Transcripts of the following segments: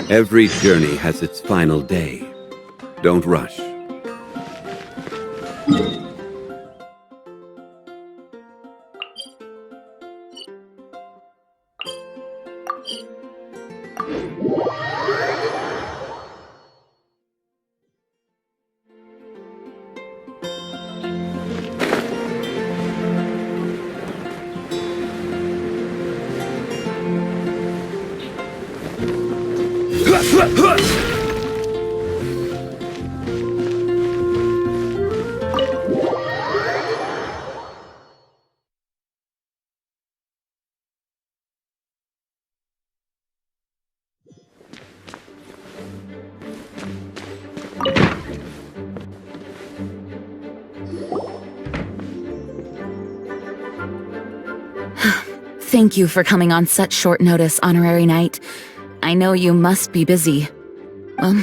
Every journey has its final day. Don't rush. Thank you for coming on such short notice, Honorary Knight. I know you must be busy. Well,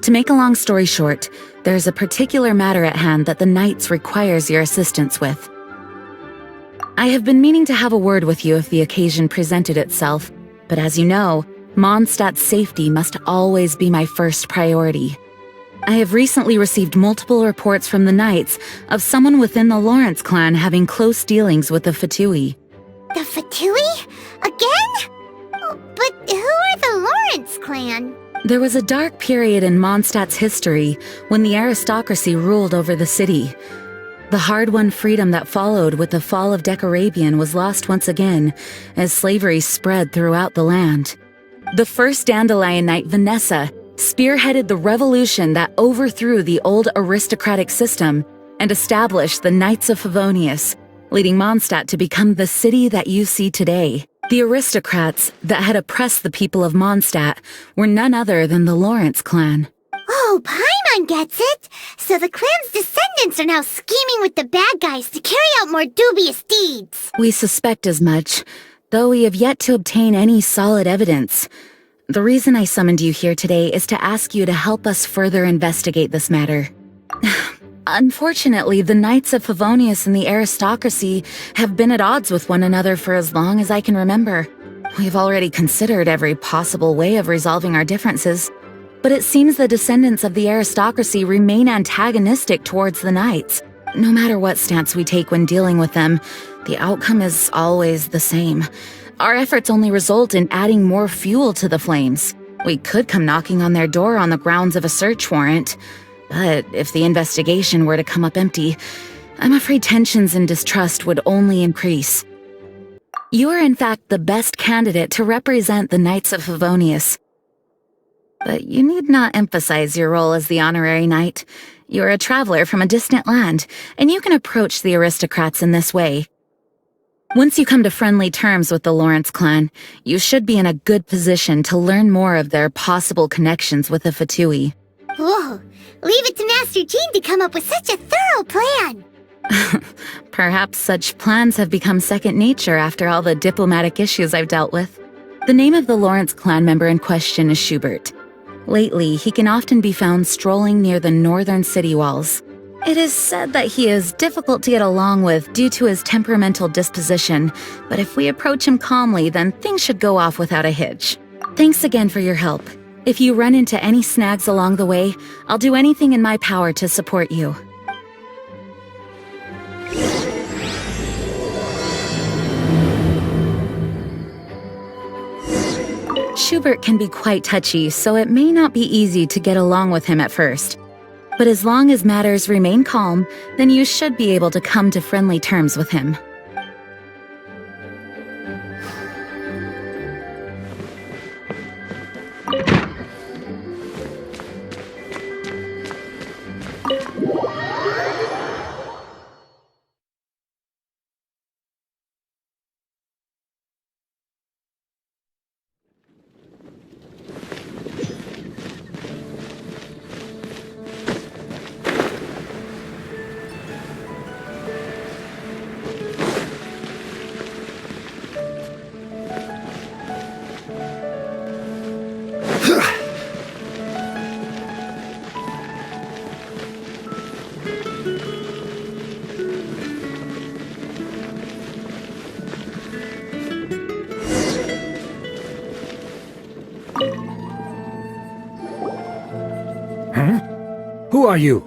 to make a long story short, there's a particular matter at hand that the Knights requires your assistance with. I have been meaning to have a word with you if the occasion presented itself, but as you know, Mondstadt's safety must always be my first priority. I have recently received multiple reports from the Knights of someone within the Lawrence clan having close dealings with the Fatui. The Fatui? Again? Oh, but who are the Lawrence clan? There was a dark period in Mondstadt's history when the aristocracy ruled over the city. The hard-won freedom that followed with the fall of Decarabian was lost once again, as slavery spread throughout the land. The first Dandelion Knight, Vanessa, spearheaded the revolution that overthrew the old aristocratic system and established the Knights of Favonius, leading Mondstadt to become the city that you see today. The aristocrats that had oppressed the people of Mondstadt were none other than the Lawrence clan. Oh, Paimon gets it! So the clan's descendants are now scheming with the bad guys to carry out more dubious deeds! We suspect as much, though we have yet to obtain any solid evidence. The reason I summoned you here today is to ask you to help us further investigate this matter. Unfortunately, the Knights of Favonius and the aristocracy have been at odds with one another for as long as I can remember. We've already considered every possible way of resolving our differences, but it seems the descendants of the aristocracy remain antagonistic towards the Knights. No matter what stance we take when dealing with them, the outcome is always the same. Our efforts only result in adding more fuel to the flames. We could come knocking on their door on the grounds of a search warrant, but if the investigation were to come up empty, I'm afraid tensions and distrust would only increase. You are in fact the best candidate to represent the Knights of Favonius. But you need not emphasize your role as the honorary knight. You're a traveler from a distant land, and you can approach the aristocrats in this way. Once you come to friendly terms with the Lawrence clan, you should be in a good position to learn more of their possible connections with the Fatui. Whoa, leave it to Master Jean to come up with such a thorough plan! Perhaps such plans have become second nature after all the diplomatic issues I've dealt with. The name of the Lawrence clan member in question is Schubert. Lately, he can often be found strolling near the northern city walls. It is said that he is difficult to get along with due to his temperamental disposition, but if we approach him calmly, then things should go off without a hitch. Thanks again for your help. If you run into any snags along the way, I'll do anything in my power to support you. Schubert can be quite touchy, so it may not be easy to get along with him at first. But as long as matters remain calm, then you should be able to come to friendly terms with him. Who are you?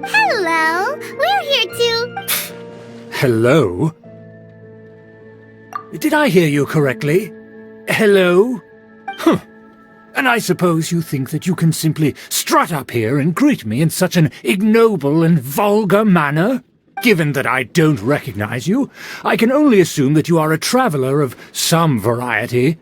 Hello, we're here to... Hello? Did I hear you correctly? Hello? Huh. And I suppose you think that you can simply strut up here and greet me in such an ignoble and vulgar manner? Given that I don't recognize you, I can only assume that you are a traveler of some variety.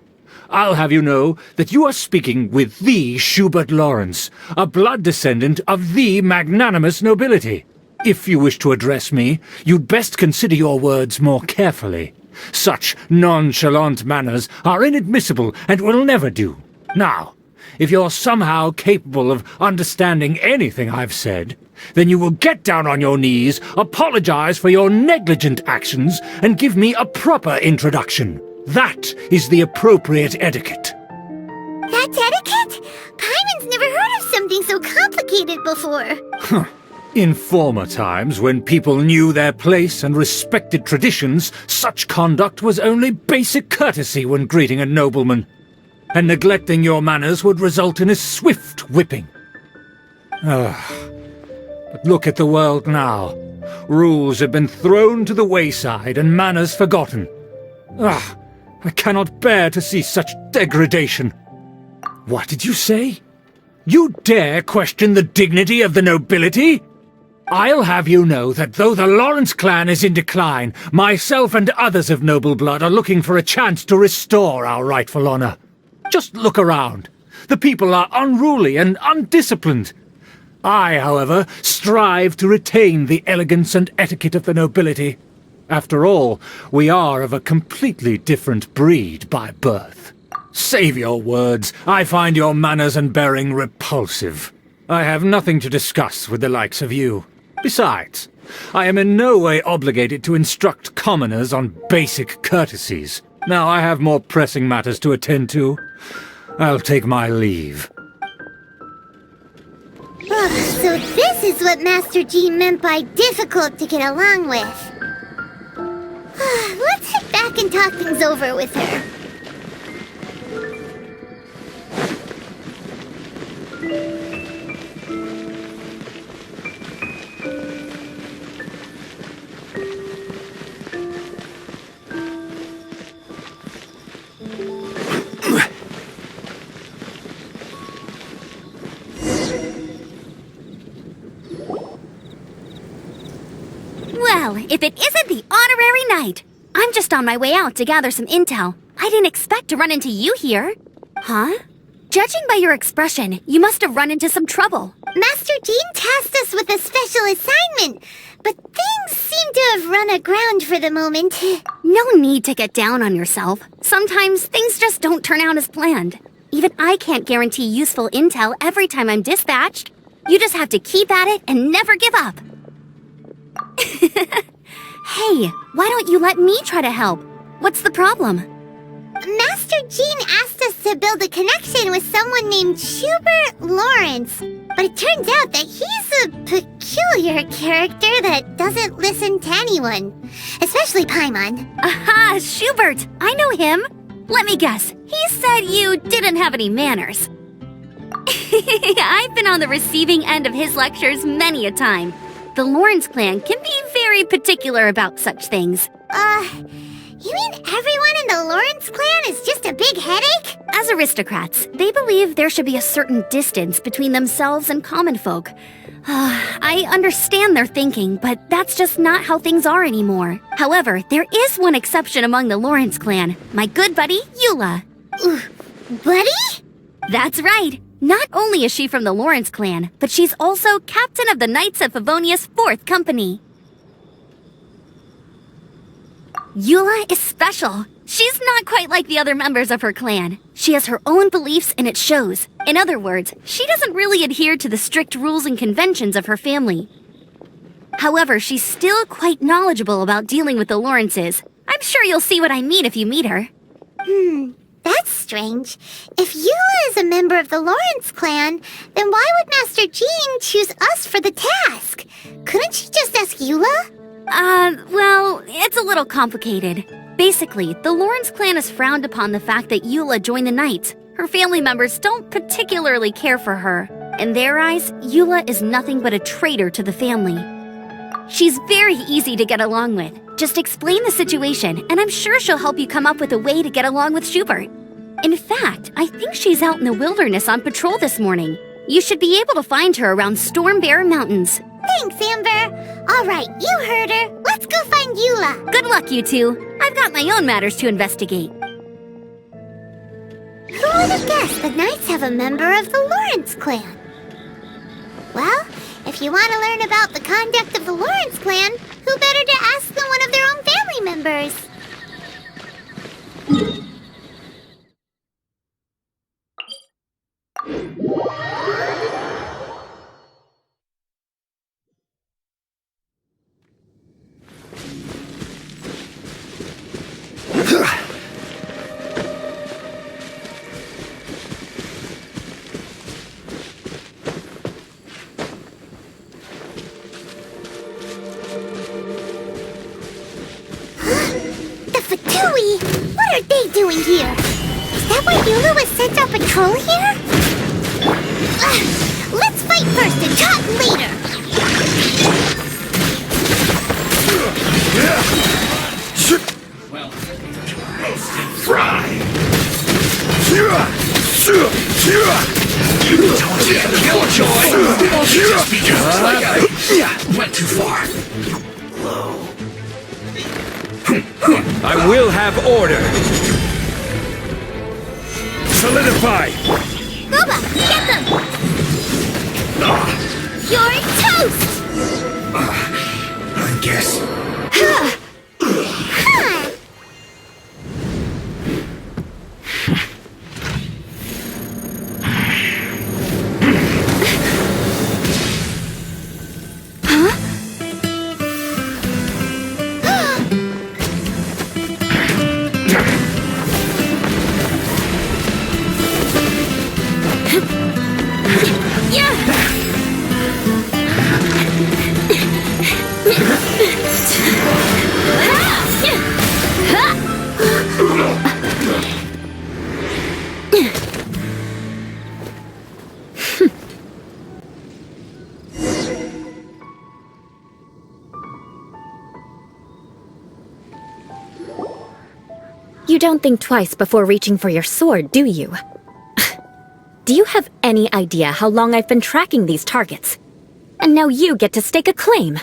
I'll have you know that you are speaking with the Schubert Lawrence, a blood descendant of the magnanimous nobility. If you wish to address me, you'd best consider your words more carefully. Such nonchalant manners are inadmissible and will never do. Now, if you're somehow capable of understanding anything I've said, then you will get down on your knees, apologize for your negligent actions, and give me a proper introduction. That is the appropriate etiquette. That's etiquette? Paimon's never heard of something so complicated before. In former times, when people knew their place and respected traditions, such conduct was only basic courtesy when greeting a nobleman. And neglecting your manners would result in a swift whipping. But look at the world now. Rules have been thrown to the wayside and manners forgotten. I cannot bear to see such degradation. What did you say? You dare question the dignity of the nobility? I'll have you know that though the Lawrence clan is in decline, myself and others of noble blood are looking for a chance to restore our rightful honor. Just look around. The people are unruly and undisciplined. I, however, strive to retain the elegance and etiquette of the nobility. After all, we are of a completely different breed by birth. Save your words. I find your manners and bearing repulsive. I have nothing to discuss with the likes of you. Besides, I am in no way obligated to instruct commoners on basic courtesies. Now I have more pressing matters to attend to. I'll take my leave. So this is what Master Jean meant by difficult to get along with. Let's head back and talk things over with her. Well, if it isn't the honorary knight! I'm just on my way out to gather some intel. I didn't expect to run into you here. Huh? Judging by your expression, you must have run into some trouble. Master Jean tasked us with a special assignment, but things seem to have run aground for the moment. No need to get down on yourself. Sometimes things just don't turn out as planned. Even I can't guarantee useful intel every time I'm dispatched. You just have to keep at it and never give up. Hey, why don't you let me try to help? What's the problem? Master Jean asked us to build a connection with someone named Schubert Lawrence, but it turns out that he's a peculiar character that doesn't listen to anyone, especially Paimon. Aha, Schubert! I know him! Let me guess, he said you didn't have any manners. I've been on the receiving end of his lectures many a time. The Lawrence clan can be very particular about such things. You mean everyone in the Lawrence clan is just a big headache? As aristocrats, they believe there should be a certain distance between themselves and common folk. I understand their thinking, but that's just not how things are anymore. However, there is one exception among the Lawrence clan, my good buddy, Eula. Buddy? That's right. Not only is she from the Lawrence clan, but she's also captain of the Knights of Favonia's 4th Company. Eula is special. She's not quite like the other members of her clan. She has her own beliefs and it shows. In other words, she doesn't really adhere to the strict rules and conventions of her family. However, she's still quite knowledgeable about dealing with the Lawrences. I'm sure you'll see what I mean if you meet her. That's strange. If Eula is a member of the Lawrence clan, then why would Master Jean choose us for the task? Couldn't she just ask Eula? Well, it's a little complicated. Basically, the Lawrence clan has frowned upon the fact that Eula joined the Knights. Her family members don't particularly care for her. In their eyes, Eula is nothing but a traitor to the family. She's very easy to get along with. Just explain the situation, and I'm sure she'll help you come up with a way to get along with Schubert. In fact, I think she's out in the wilderness on patrol this morning. You should be able to find her around Storm Bear Mountains. Thanks, Amber. All right, you heard her. Let's go find Eula. Good luck, you two. I've got my own matters to investigate. Who would have guessed the Knights have a member of the Lawrence clan? Well, if you want to learn about the conduct of the Lawrence clan, who better to ask than one of their own family members? What are they doing here? Is that why Eula was sent on patrol here? Let's fight first and talk later! Fry! Killjoy! Just because I went too far. I will have order! Solidify! Boba, get them! You're toast! I guess. You don't think twice before reaching for your sword, do you? Do you have any idea how long I've been tracking these targets? And now you get to stake a claim.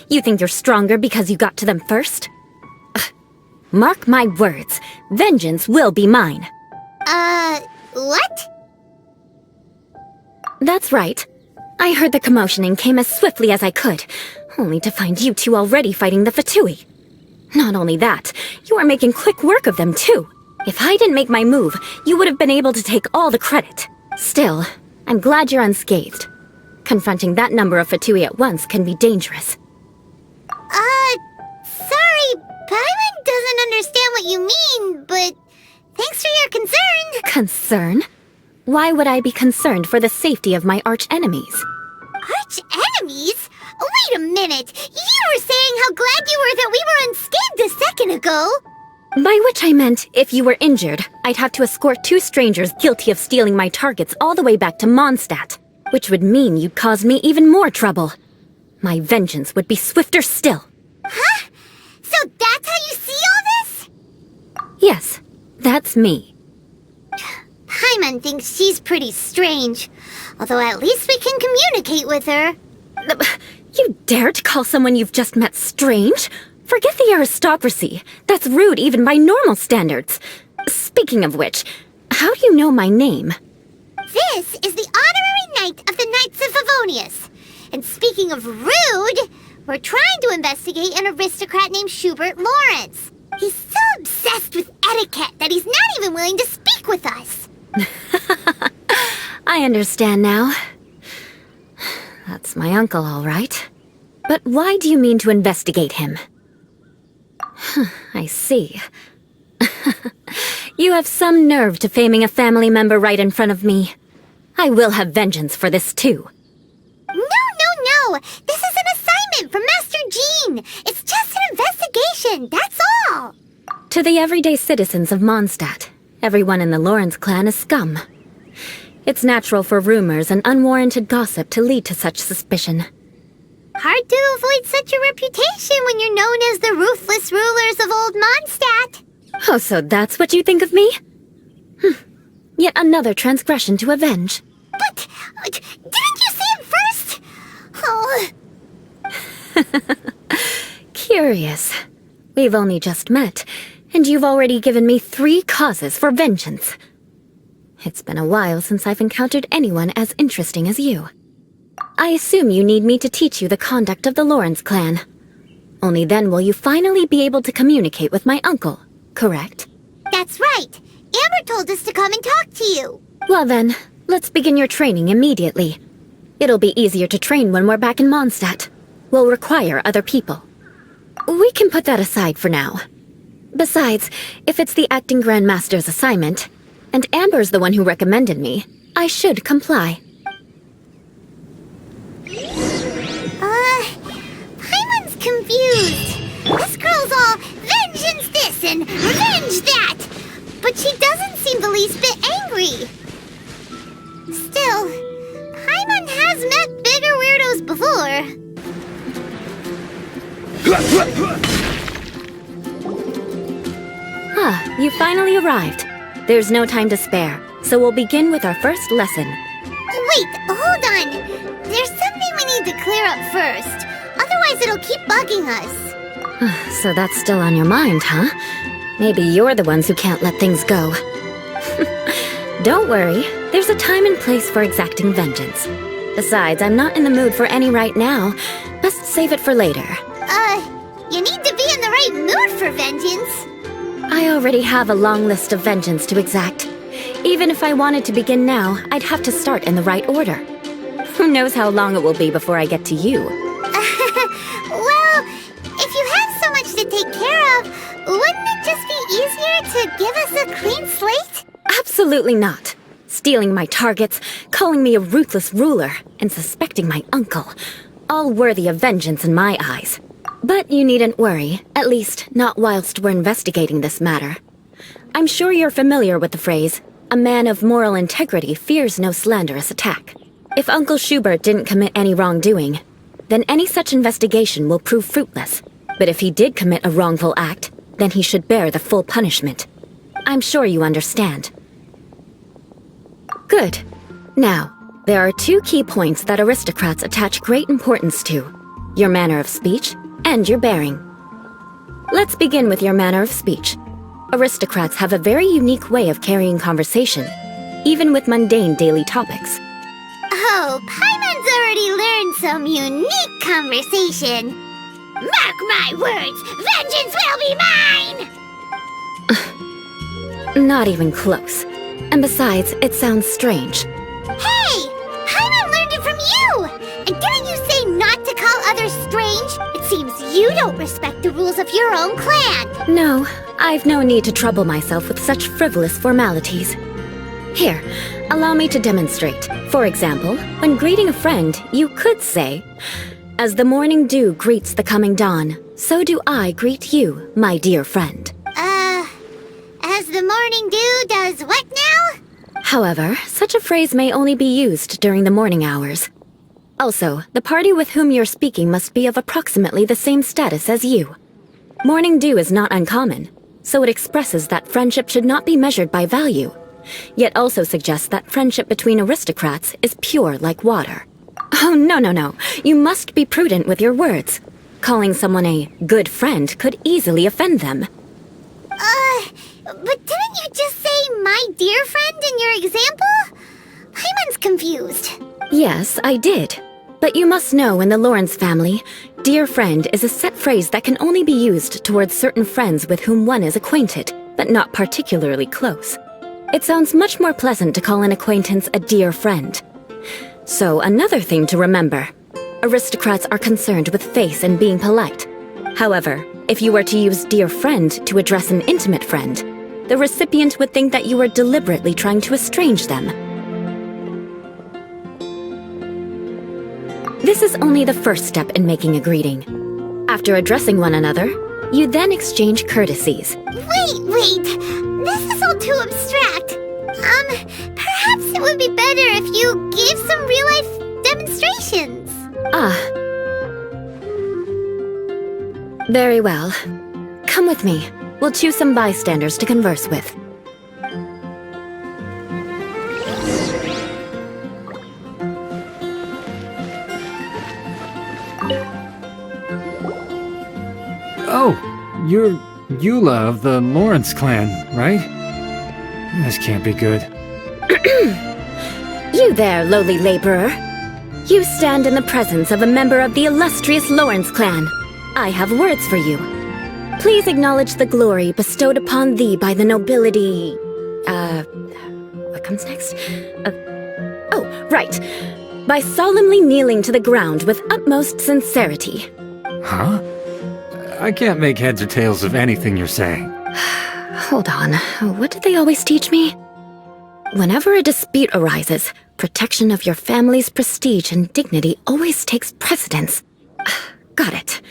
You think you're stronger because you got to them first? Mark my words, vengeance will be mine. What? That's right. I heard the commotion and came as swiftly as I could, only to find you two already fighting the Fatui. Not only that, you are making quick work of them too. If I didn't make my move, you would have been able to take all the credit. Still, I'm glad you're unscathed. Confronting that number of Fatui at once can be dangerous. Sorry, Paimon doesn't understand what you mean, but thanks for your concern. Concern? Why would I be concerned for the safety of my arch-enemies? Arch-enemies? Wait a minute! You were saying how glad you were that we were unscathed a second ago! By which I meant, if you were injured, I'd have to escort two strangers guilty of stealing my targets all the way back to Mondstadt, which would mean you'd cause me even more trouble. My vengeance would be swifter still. Huh? So that's how you see all this? Yes, that's me. Paimon thinks she's pretty strange, although at least we can communicate with her. You dare to call someone you've just met strange? Forget the aristocracy. That's rude even by normal standards. Speaking of which, how do you know my name? This is the honorary knight of the Knights of Favonius. And speaking of rude, we're trying to investigate an aristocrat named Schubert Lawrence. He's so obsessed with etiquette that he's not even willing to speak with us. I understand now. That's my uncle, all right. But why do you mean to investigate him? I see. You have some nerve to faming a family member right in front of me. I will have vengeance for this, too. No. This is an assignment from Master Jean. It's just an investigation, that's all. To the everyday citizens of Mondstadt, everyone in the Lawrence clan is scum. It's natural for rumors and unwarranted gossip to lead to such suspicion. Hard to avoid such a reputation when you're known as the ruthless rulers of Old Mondstadt. Oh, so that's what you think of me? Yet another transgression to avenge. But, didn't you see him first? Oh. Curious. We've only just met, and you've already given me 3 causes for vengeance. It's been a while since I've encountered anyone as interesting as you. I assume you need me to teach you the conduct of the Lawrence clan. Only then will you finally be able to communicate with my uncle, correct? That's right. Amber told us to come and talk to you. Well then, let's begin your training immediately. It'll be easier to train when we're back in Mondstadt. We'll require other people. We can put that aside for now. Besides, if it's the acting Grandmaster's assignment, and Amber's the one who recommended me, I should comply. Paimon's confused. This girl's all vengeance this and revenge that. But she doesn't seem the least bit angry. Still, Paimon has met bigger weirdos before. You finally arrived. There's no time to spare, so we'll begin with our first lesson. Wait, hold on. There's something we need to clear up first. Otherwise it'll keep bugging us. So that's still on your mind, huh? Maybe you're the ones who can't let things go. Don't worry, there's a time and place for exacting vengeance. Besides, I'm not in the mood for any right now. Best save it for later. You need to be in the right mood for vengeance. I already have a long list of vengeance to exact. Even if I wanted to begin now, I'd have to start in the right order. Who knows how long it will be before I get to you? Well, if you have so much to take care of, wouldn't it just be easier to give us a clean slate? Absolutely not. Stealing my targets, calling me a ruthless ruler, and suspecting my uncle. All worthy of vengeance in my eyes. But you needn't worry, at least not whilst we're investigating this matter. I'm sure you're familiar with the phrase, a man of moral integrity fears no slanderous attack. If Uncle Schubert didn't commit any wrongdoing, then any such investigation will prove fruitless. But if he did commit a wrongful act, then he should bear the full punishment. I'm sure you understand. Good. Now, there are 2 key points that aristocrats attach great importance to: your manner of speech and your bearing. Let's begin with your manner of speech. Aristocrats have a very unique way of carrying conversation, even with mundane daily topics. Oh, Paimon's already learned some unique conversation. Mark my words, vengeance will be mine! Not even close. And besides, it sounds strange. Hey! Paimon learned it from you! And didn't you say not to call others strange? It seems you don't respect the rules of your own clan. No, I've no need to trouble myself with such frivolous formalities. Here, allow me to demonstrate. For example, when greeting a friend, you could say, "As the morning dew greets the coming dawn, so do I greet you, my dear friend." As the morning dew does what now? However, such a phrase may only be used during the morning hours. Also, the party with whom you're speaking must be of approximately the same status as you. Morning dew is not uncommon, so it expresses that friendship should not be measured by value, yet also suggests that friendship between aristocrats is pure like water. Oh, no. You must be prudent with your words. Calling someone a good friend could easily offend them. But didn't you just say my dear friend in your example? Paimon's confused. Yes, I did. But you must know in the Lawrence family, dear friend is a set phrase that can only be used towards certain friends with whom one is acquainted, but not particularly close. It sounds much more pleasant to call an acquaintance a dear friend. So another thing to remember, aristocrats are concerned with face and being polite. However, if you were to use dear friend to address an intimate friend, the recipient would think that you were deliberately trying to estrange them. This is only the first step in making a greeting. After addressing one another, you then exchange courtesies. Wait! This is all too abstract. Perhaps it would be better if you gave some real-life demonstrations. Ah. Very well. Come with me. We'll choose some bystanders to converse with. Oh, you're Eula of the Lawrence clan, right? This can't be good. You there, lowly laborer. You stand in the presence of a member of the illustrious Lawrence clan. I have words for you. Please acknowledge the glory bestowed upon thee by the nobility... what comes next? Oh, right. By solemnly kneeling to the ground with utmost sincerity. Huh? I can't make heads or tails of anything you're saying. Hold on. What did they always teach me? Whenever a dispute arises, protection of your family's prestige and dignity always takes precedence. Got it.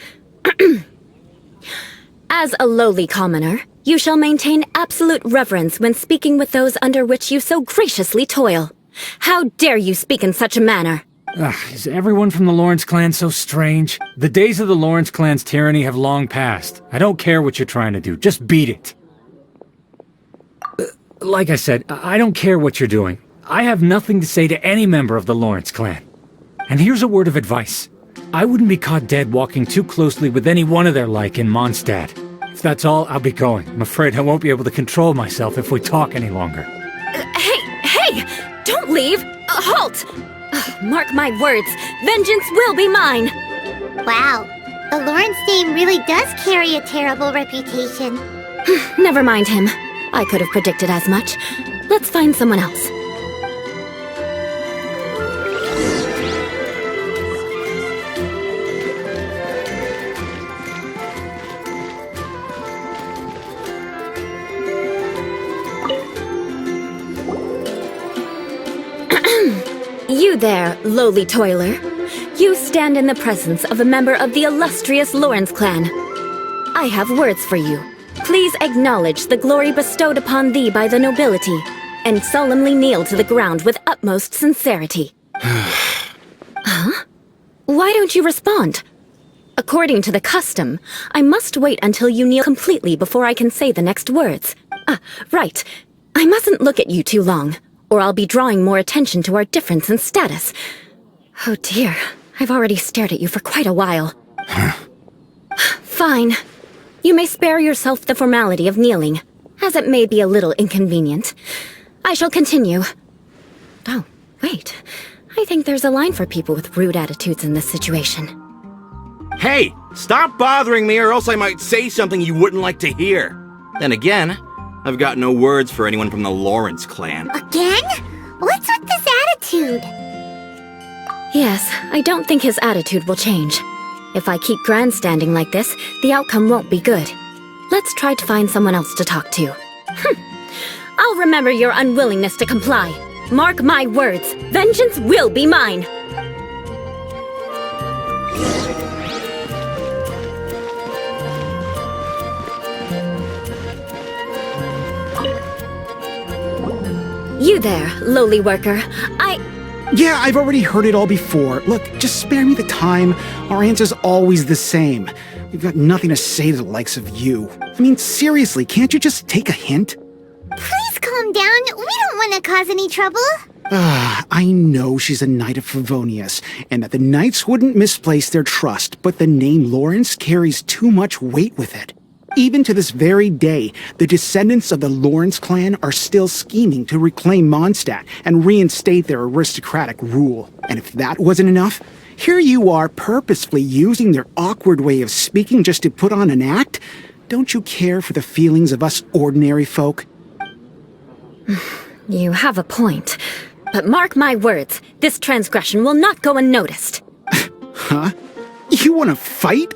As a lowly commoner, you shall maintain absolute reverence when speaking with those under which you so graciously toil. How dare you speak in such a manner? Is everyone from the Lawrence clan so strange? The days of the Lawrence clan's tyranny have long passed. I don't care what you're trying to do, just beat it. Like I said, I don't care what you're doing. I have nothing to say to any member of the Lawrence clan. And here's a word of advice. I wouldn't be caught dead walking too closely with any one of their like in Mondstadt. If that's all, I'll be going. I'm afraid I won't be able to control myself if we talk any longer. Hey! Don't leave! Halt! Mark my words, vengeance will be mine! Wow, the Lawrence name really does carry a terrible reputation. Never mind him. I could have predicted as much. Let's find someone else. You there, lowly toiler. You stand in the presence of a member of the illustrious Lawrence clan. I have words for you. Please acknowledge the glory bestowed upon thee by the nobility, and solemnly kneel to the ground with utmost sincerity. Huh? Why don't you respond? According to the custom, I must wait until you kneel completely before I can say the next words. Right. I mustn't look at you too long, or I'll be drawing more attention to our difference in status. Oh dear, I've already stared at you for quite a while. Fine. You may spare yourself the formality of kneeling, as it may be a little inconvenient. I shall continue. Oh, wait. I think there's a line for people with rude attitudes in this situation. Hey, stop bothering me or else I might say something you wouldn't like to hear. Then again, I've got no words for anyone from the Lawrence clan. Again? What's with this attitude? Yes, I don't think his attitude will change. If I keep grandstanding like this, the outcome won't be good. Let's try to find someone else to talk to. I'll remember your unwillingness to comply. Mark my words, vengeance will be mine! You there, lowly worker. Yeah, I've already heard it all before. Look, just spare me the time. Our answer's always the same. We've got nothing to say to the likes of you. I mean, seriously, can't you just take a hint? Please calm down. We don't want to cause any trouble. I know she's a knight of Favonius, and that the knights wouldn't misplace their trust, but the name Lawrence carries too much weight with it. Even to this very day, the descendants of the Lawrence clan are still scheming to reclaim Mondstadt and reinstate their aristocratic rule. And if that wasn't enough, here you are purposefully using their awkward way of speaking just to put on an act? Don't you care for the feelings of us ordinary folk? You have a point. But mark my words, this transgression will not go unnoticed. Huh? You want to fight?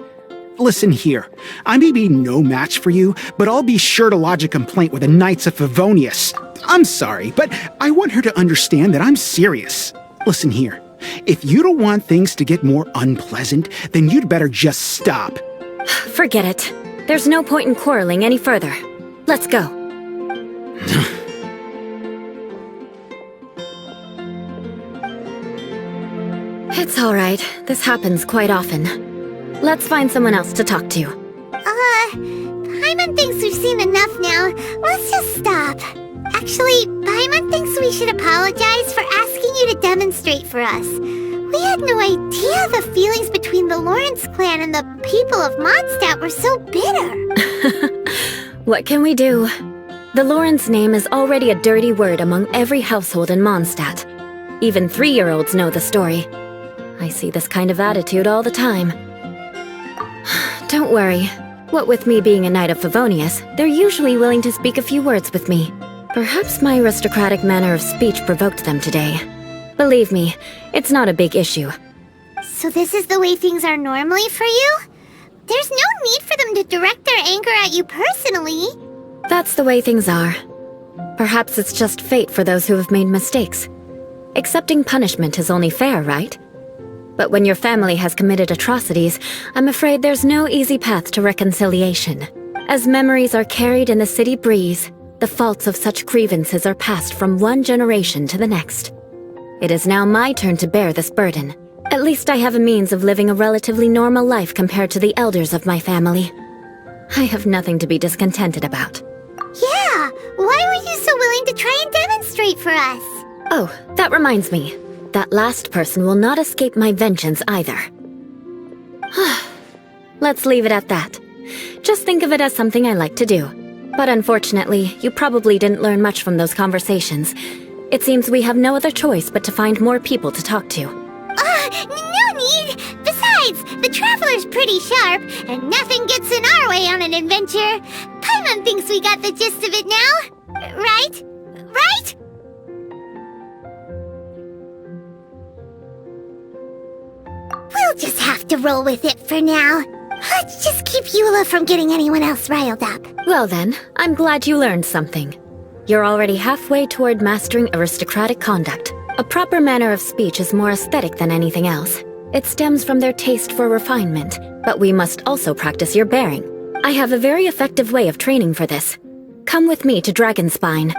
Listen here, I may be no match for you, but I'll be sure to lodge a complaint with the Knights of Favonius. I'm sorry, but I want her to understand that I'm serious. Listen here, if you don't want things to get more unpleasant, then you'd better just stop. Forget it. There's no point in quarreling any further. Let's go. It's alright. This happens quite often. Let's find someone else to talk to. Paimon thinks we've seen enough now. Let's just stop. Actually, Paimon thinks we should apologize for asking you to demonstrate for us. We had no idea the feelings between the Lawrence clan and the people of Mondstadt were so bitter. What can we do? The Lawrence name is already a dirty word among every household in Mondstadt. Even 3-year-olds know the story. I see this kind of attitude all the time. Don't worry. What with me being a Knight of Favonius, they're usually willing to speak a few words with me. Perhaps my aristocratic manner of speech provoked them today. Believe me, it's not a big issue. So this is the way things are normally for you? There's no need for them to direct their anger at you personally. That's the way things are. Perhaps it's just fate for those who have made mistakes. Accepting punishment is only fair, right? But when your family has committed atrocities, I'm afraid there's no easy path to reconciliation. As memories are carried in the city breeze, the faults of such grievances are passed from one generation to the next. It is now my turn to bear this burden. At least I have a means of living a relatively normal life compared to the elders of my family. I have nothing to be discontented about. Yeah, why were you so willing to try and demonstrate for us? Oh, that reminds me. That last person will not escape my vengeance either. Let's leave it at that. Just think of it as something I like to do. But unfortunately, you probably didn't learn much from those conversations. It seems we have no other choice but to find more people to talk to. No need! Besides, the Traveler's pretty sharp, and nothing gets in our way on an adventure. Paimon thinks we got the gist of it now. Right? Right? We'll just have to roll with it for now. Let's just keep Eula from getting anyone else riled up. Well then, I'm glad you learned something. You're already halfway toward mastering aristocratic conduct. A proper manner of speech is more aesthetic than anything else. It stems from their taste for refinement, but we must also practice your bearing. I have a very effective way of training for this. Come with me to Dragonspine.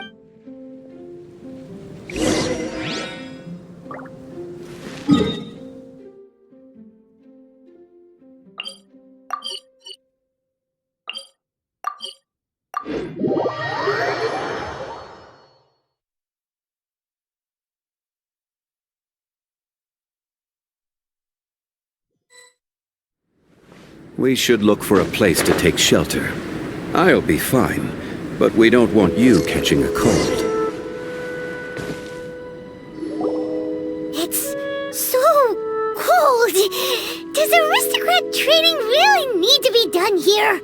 We should look for a place to take shelter. I'll be fine, but we don't want you catching a cold. It's so cold. Does aristocrat training really need to be done here?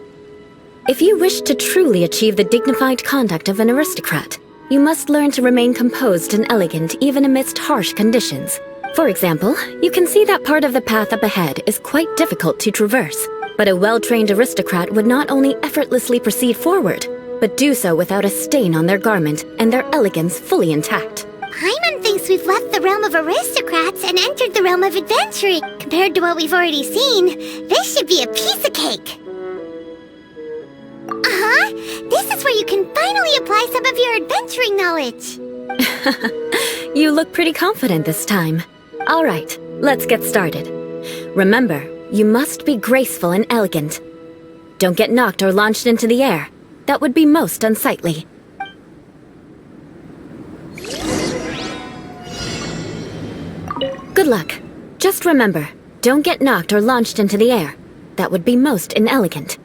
If you wish to truly achieve the dignified conduct of an aristocrat, you must learn to remain composed and elegant even amidst harsh conditions. For example, you can see that part of the path up ahead is quite difficult to traverse. But a well-trained aristocrat would not only effortlessly proceed forward, but do so without a stain on their garment and their elegance fully intact. Paimon thinks we've left the realm of aristocrats and entered the realm of adventuring. Compared to what we've already seen, this should be a piece of cake. This is where you can finally apply some of your adventuring knowledge. You look pretty confident this time. All right, let's get started. Remember, you must be graceful and elegant. Don't get knocked or launched into the air. That would be most unsightly. Good luck. Just remember, don't get knocked or launched into the air. That would be most inelegant.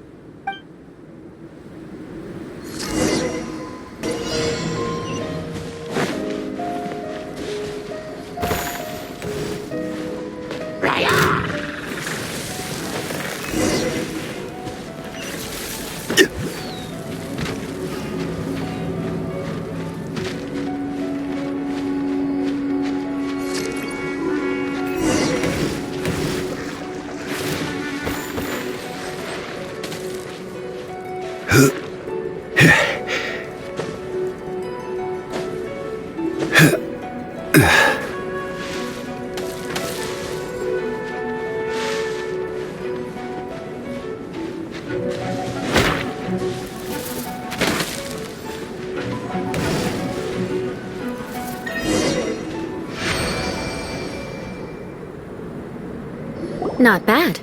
Not bad.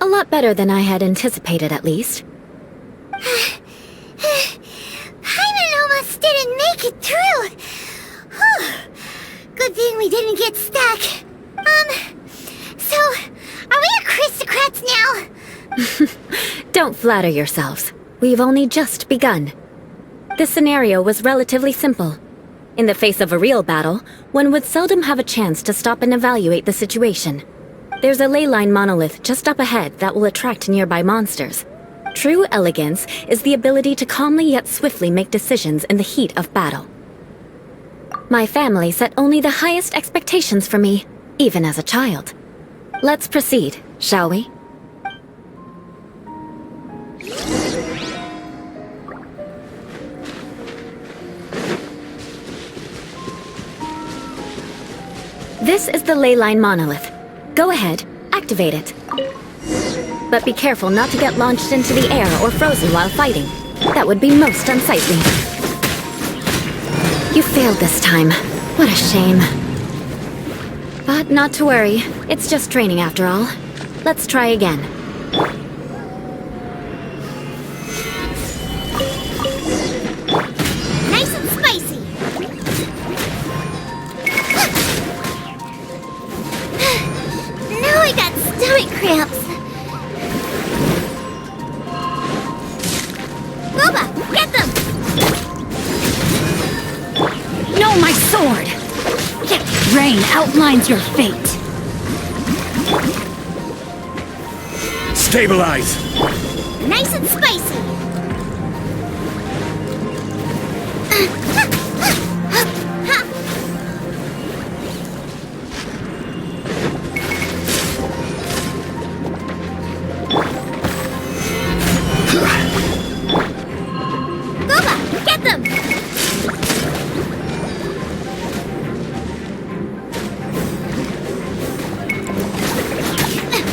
A lot better than I had anticipated, at least. Paimon almost didn't make it through. Whew. Good thing we didn't get stuck. So, are we aristocrats now? Don't flatter yourselves. We've only just begun. This scenario was relatively simple. In the face of a real battle, one would seldom have a chance to stop and evaluate the situation. There's a ley line monolith just up ahead that will attract nearby monsters. True elegance is the ability to calmly yet swiftly make decisions in the heat of battle. My family set only the highest expectations for me, even as a child. Let's proceed, shall we? This is the ley line monolith. Go ahead, activate it. But be careful not to get launched into the air or frozen while fighting. That would be most unsightly. You failed this time. What a shame. But not to worry. It's just training after all. Let's try again. Nice and spicy. Now I got stomach cramps. Boba, get them! No, my sword! Rain outlines your fate. Stabilize! Nice and spicy. Boba, get them!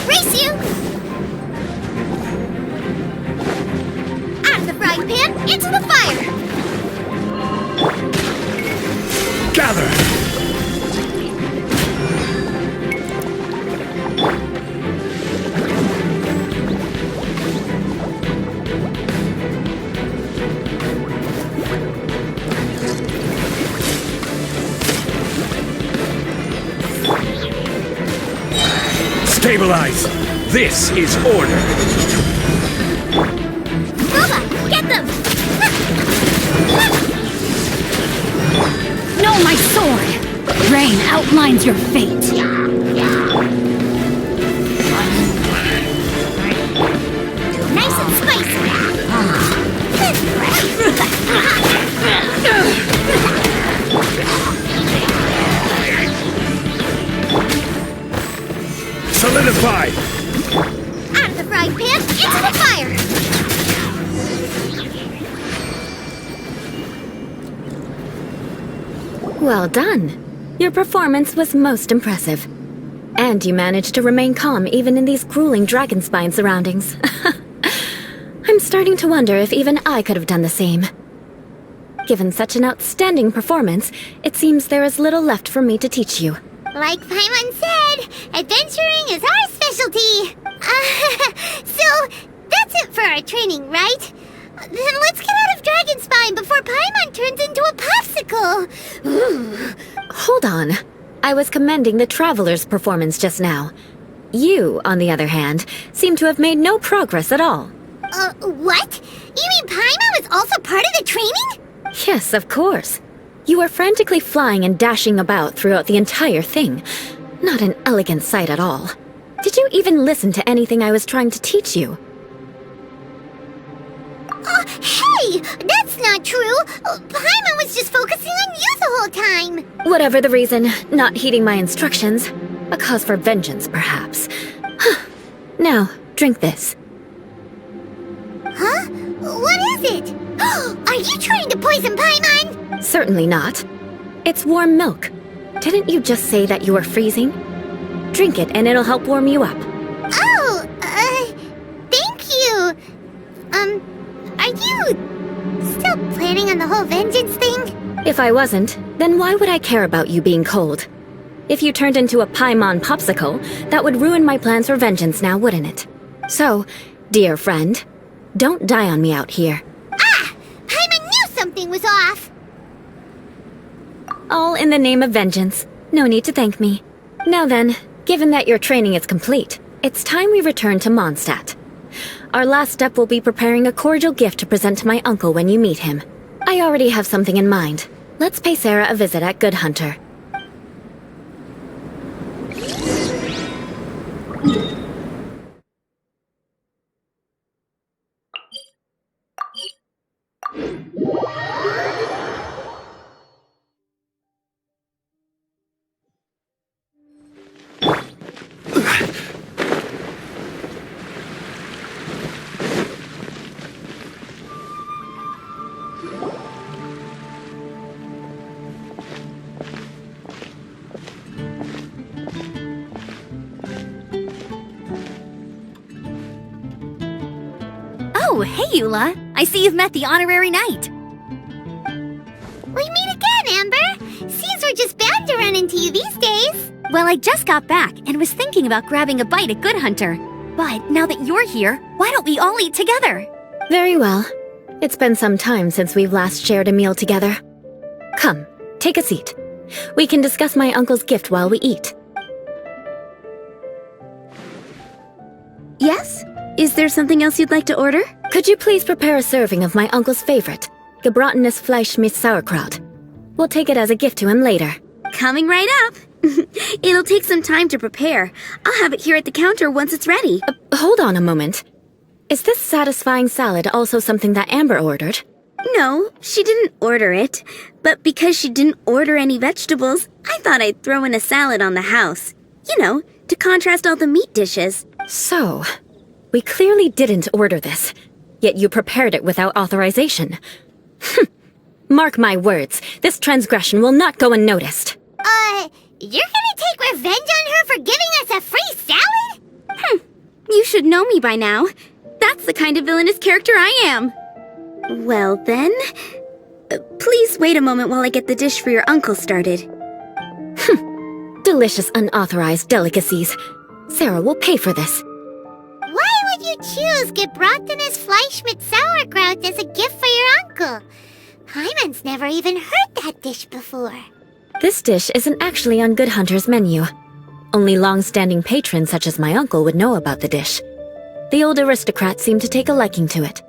Race you! Out of the frying pan, into the fire! Gather! Stabilize! This is order! Boba, get them! No, my sword! Rain outlines your fate. Nice and spicy! Solidify! Out of the frying pan, into the fire! Well done. Your performance was most impressive. And you managed to remain calm even in these grueling dragonspine surroundings. I'm starting to wonder if even I could have done the same. Given such an outstanding performance, it seems there is little left for me to teach you. Like Paimon said, adventuring is our specialty. So that's it for our training, right? Then let's get out of Dragonspine before Paimon turns into a popsicle. Hold on. I was commending the Traveler's performance just now. You, on the other hand, seem to have made no progress at all. What? You mean Paimon was also part of the training? Yes, of course. You were frantically flying and dashing about throughout the entire thing. Not an elegant sight at all. Did you even listen to anything I was trying to teach you? Hey! That's not true! Paimon was just focusing on you the whole time! Whatever the reason, not heeding my instructions. A cause for vengeance, perhaps. Now, drink this. Huh? What is it? Are you trying to poison Paimon? Certainly not. It's warm milk. Didn't you just say that you were freezing? Drink it and it'll help warm you up. Oh, thank you. Are you still planning on the whole vengeance thing? If I wasn't, then why would I care about you being cold? If you turned into a Paimon popsicle, that would ruin my plans for vengeance now, wouldn't it? So, dear friend, don't die on me out here. Ah! Paimon knew something was off! All in the name of vengeance. No need to thank me. Now then, given that your training is complete, it's time we return to Mondstadt. Our last step will be preparing a cordial gift to present to my uncle when you meet him. I already have something in mind. Let's pay Sarah a visit at Good Hunter. Oh, hey, Eula. I see you've met the honorary knight. We meet again, Amber! Seems we're just bound to run into you these days. Well, I just got back and was thinking about grabbing a bite at Good Hunter. But now that you're here, why don't we all eat together? Very well. It's been some time since we've last shared a meal together. Come, take a seat. We can discuss my uncle's gift while we eat. Yes? Is there something else you'd like to order? Could you please prepare a serving of my uncle's favorite, gebratenes Fleisch mit Sauerkraut? We'll take it as a gift to him later. Coming right up. It'll take some time to prepare. I'll have it here at the counter once it's ready. Hold on a moment. Is this satisfying salad also something that Amber ordered? No, she didn't order it. But because she didn't order any vegetables, I thought I'd throw in a salad on the house. You know, to contrast all the meat dishes. So, we clearly didn't order this, yet you prepared it without authorization. Mark my words, this transgression will not go unnoticed. You're gonna take revenge on her for giving us a free salad? You should know me by now. That's the kind of villainous character I am. Well then, please wait a moment while I get the dish for your uncle started. Delicious unauthorized delicacies. Sarah will pay for this. Why would you choose gebratenes Fleisch mit Sauerkraut as a gift for your uncle? Hyman's never even heard that dish before. This dish isn't actually on Good Hunter's menu. Only long-standing patrons such as my uncle would know about the dish. The old aristocrat seemed to take a liking to it.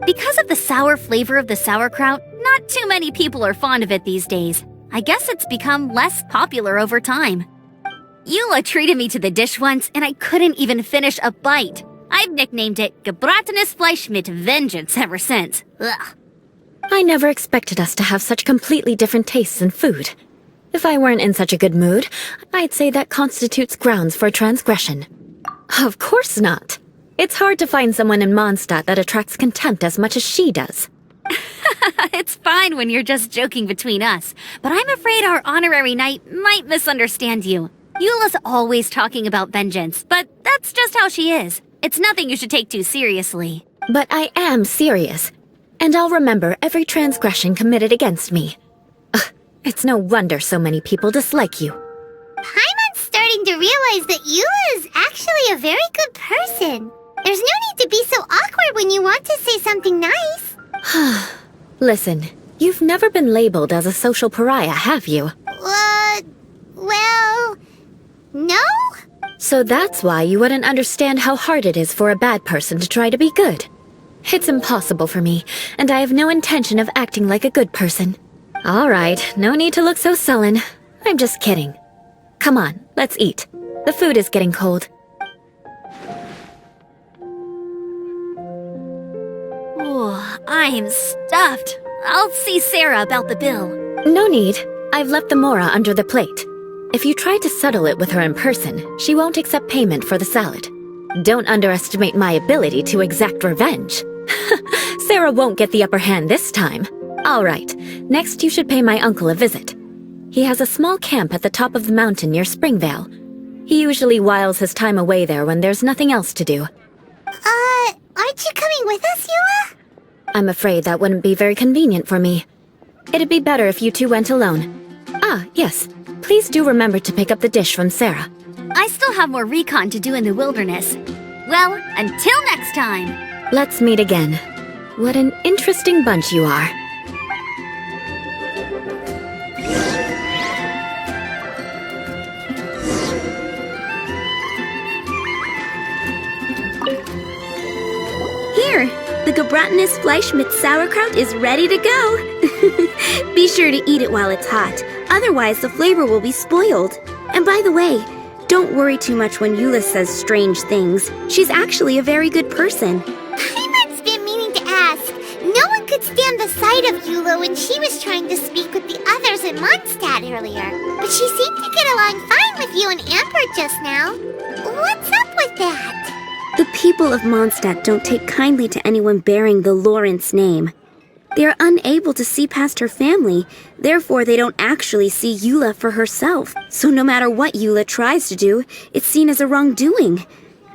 Because of the sour flavor of the sauerkraut, not too many people are fond of it these days. I guess it's become less popular over time. Eula treated me to the dish once, and I couldn't even finish a bite. I've nicknamed it gebratenes Fleisch mit Vengeance ever since. Ugh. I never expected us to have such completely different tastes in food. If I weren't in such a good mood, I'd say that constitutes grounds for transgression. Of course not. It's hard to find someone in Mondstadt that attracts contempt as much as she does. It's fine when you're just joking between us, but I'm afraid our honorary knight might misunderstand you. Eula's always talking about vengeance, but that's just how she is. It's nothing you should take too seriously. But I am serious, and I'll remember every transgression committed against me. It's no wonder so many people dislike you. Paimon's starting to realize that Eula is actually a very good person. There's no need to be so awkward when you want to say something nice. Listen, you've never been labeled as a social pariah, have you? Well, no? So that's why you wouldn't understand how hard it is for a bad person to try to be good. It's impossible for me, and I have no intention of acting like a good person. All right, no need to look so sullen. I'm just kidding. Come on, let's eat. The food is getting cold. Oh, I'm stuffed. I'll see Sarah about the bill. No need. I've left the mora under the plate. If you try to settle it with her in person, she won't accept payment for the salad. Don't underestimate my ability to exact revenge. Sarah won't get the upper hand this time. All right, next you should pay my uncle a visit. He has a small camp at the top of the mountain near Springvale. He usually whiles his time away there when there's nothing else to do. Aren't you coming with us, Eula? I'm afraid that wouldn't be very convenient for me. It'd be better if you two went alone. Ah, yes. Please do remember to pick up the dish from Sarah. I still have more recon to do in the wilderness. Well, until next time. Let's meet again. What an interesting bunch you are. Here, the Gebratenes Fleisch mit Sauerkraut is ready to go. Be sure to eat it while it's hot, otherwise the flavor will be spoiled. And by the way, don't worry too much when Eula says strange things. She's actually a very good person. Paimon's been meaning to ask. No one could stand the sight of Eula when she was trying to speak with the others in Mondstadt earlier. But she seemed to get along fine with you and Amber just now. What's up with that? The people of Mondstadt don't take kindly to anyone bearing the Lawrence name. They are unable to see past her family, therefore they don't actually see Eula for herself. So no matter what Eula tries to do, it's seen as a wrongdoing.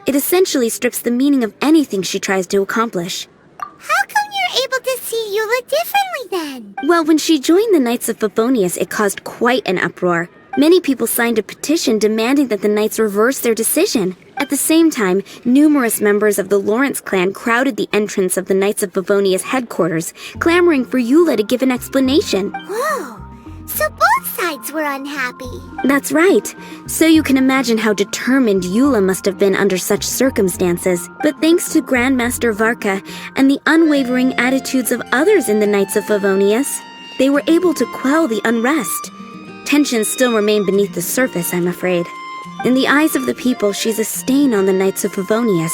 It essentially strips the meaning of anything she tries to accomplish. How come you're able to see Eula differently then? Well, when she joined the Knights of Favonius, it caused quite an uproar. Many people signed a petition demanding that the Knights reverse their decision. At the same time, numerous members of the Lawrence clan crowded the entrance of the Knights of Favonius headquarters, clamoring for Eula to give an explanation. Whoa! So both sides were unhappy. That's right. So you can imagine how determined Eula must have been under such circumstances. But thanks to Grandmaster Varka and the unwavering attitudes of others in the Knights of Favonius, they were able to quell the unrest. Tensions still remain beneath the surface, I'm afraid. In the eyes of the people, she's a stain on the Knights of Favonius,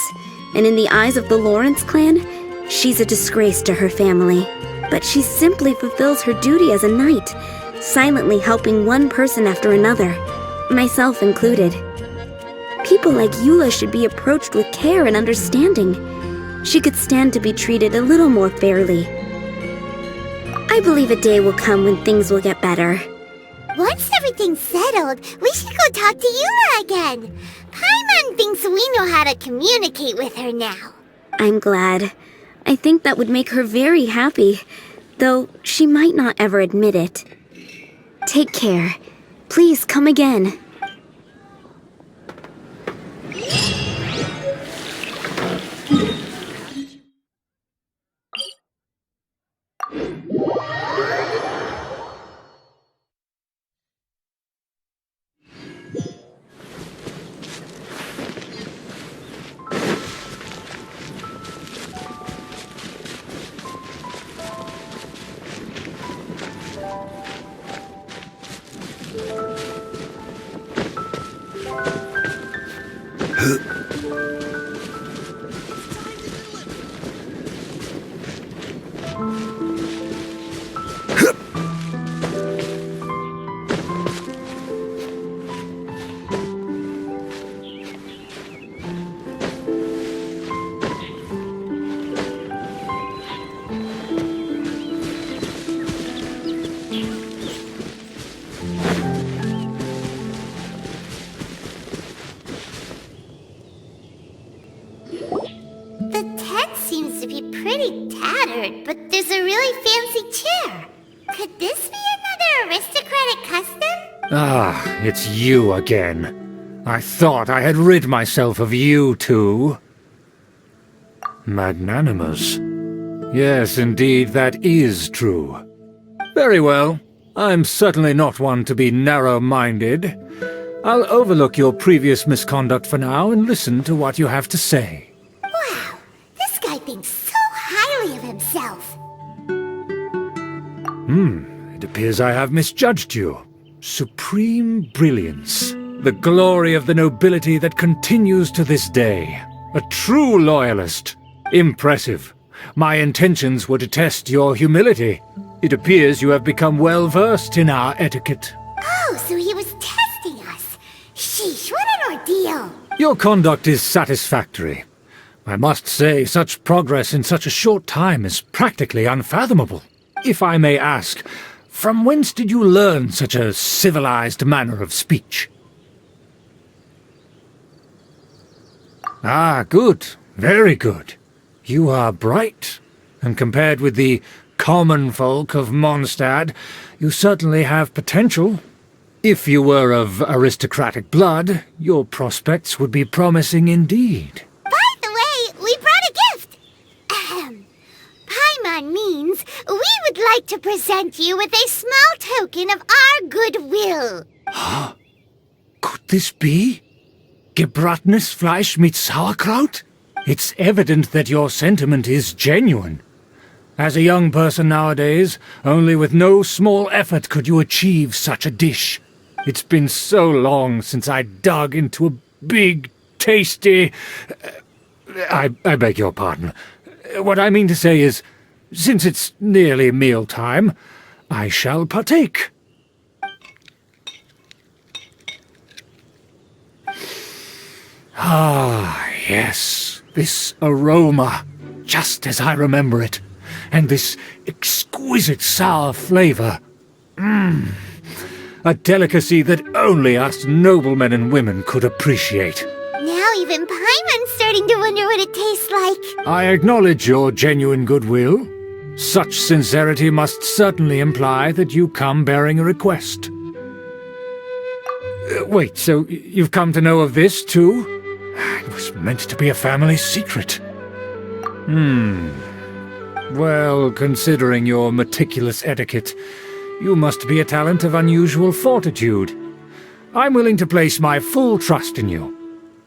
and in the eyes of the Lawrence clan, she's a disgrace to her family. But she simply fulfills her duty as a knight, silently helping one person after another, myself included. People like Eula should be approached with care and understanding. She could stand to be treated a little more fairly. I believe a day will come when things will get better. Once everything's settled, we should go talk to Eula again. Paimon thinks we know how to communicate with her now. I'm glad. I think that would make her very happy, though she might not ever admit it. Take care. Please come again. Pretty tattered, but there's a really fancy chair. Could this be another aristocratic custom? Ah, it's you again. I thought I had rid myself of you two. Magnanimous. Yes, indeed, that is true. Very well. I'm certainly not one to be narrow-minded. I'll overlook your previous misconduct for now and listen to what you have to say. Wow, this guy thinks so highly of himself. It appears I have misjudged you. Supreme brilliance. The glory of the nobility that continues to this day. A true loyalist. Impressive. My intentions were to test your humility. It appears you have become well-versed in our etiquette. Oh, so he was testing us. Sheesh, what an ordeal. Your conduct is satisfactory. I must say, such progress in such a short time is practically unfathomable. If I may ask, from whence did you learn such a civilized manner of speech? Ah, good. Very good. You are bright, and compared with the common folk of Mondstadt, you certainly have potential. If you were of aristocratic blood, your prospects would be promising indeed. By the way, we brought a gift. Paimon means we would like to present you with a small token of our goodwill. Huh? Could this be? Gebratnes Fleisch mit Sauerkraut? It's evident that your sentiment is genuine. As a young person nowadays, only with no small effort could you achieve such a dish. It's been so long since I dug into a big, tasty... I beg your pardon. What I mean to say is, since it's nearly mealtime, I shall partake. Ah, yes, this aroma, just as I remember it, and this exquisite sour flavor. A delicacy that only us noblemen and women could appreciate. Now even Paimon's starting to wonder what it tastes like. I acknowledge your genuine goodwill. Such sincerity must certainly imply that you come bearing a request. Wait, so you've come to know of this, too? It was meant to be a family secret. Well, considering your meticulous etiquette, you must be a talent of unusual fortitude. I'm willing to place my full trust in you.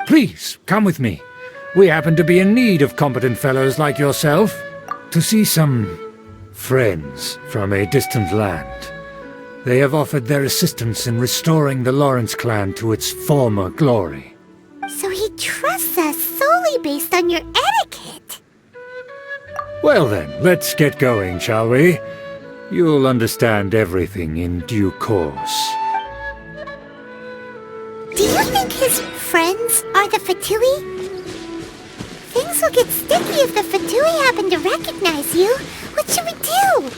Please, come with me. We happen to be in need of competent fellows like yourself to see some friends from a distant land. They have offered their assistance in restoring the Lawrence clan to its former glory. So he trusts us solely based on your etiquette. Well then, let's get going, shall we? You'll understand everything in due course. Do you think his friends are the Fatui? Things will get sticky if the Fatui happen to recognize you. What should we do?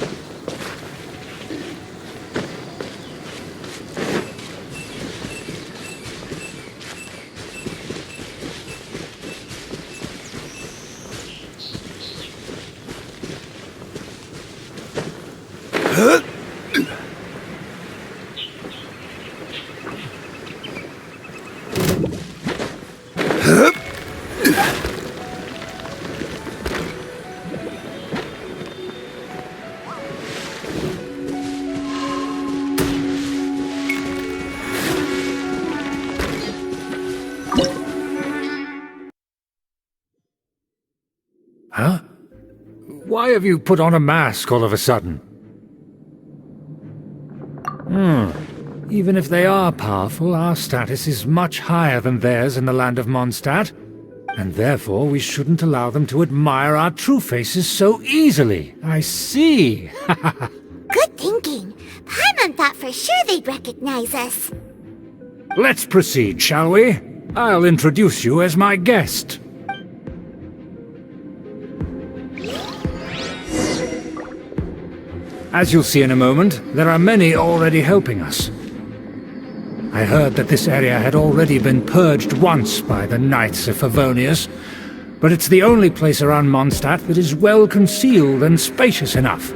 Huh? Why have you put on a mask all of a sudden? Even if they are powerful, our status is much higher than theirs in the land of Mondstadt, and therefore we shouldn't allow them to admire our true faces so easily. I see. Good thinking. Paimon thought for sure they'd recognize us. Let's proceed, shall we? I'll introduce you as my guest. As you'll see in a moment, there are many already helping us. I heard that this area had already been purged once by the Knights of Favonius, but it's the only place around Mondstadt that is well concealed and spacious enough.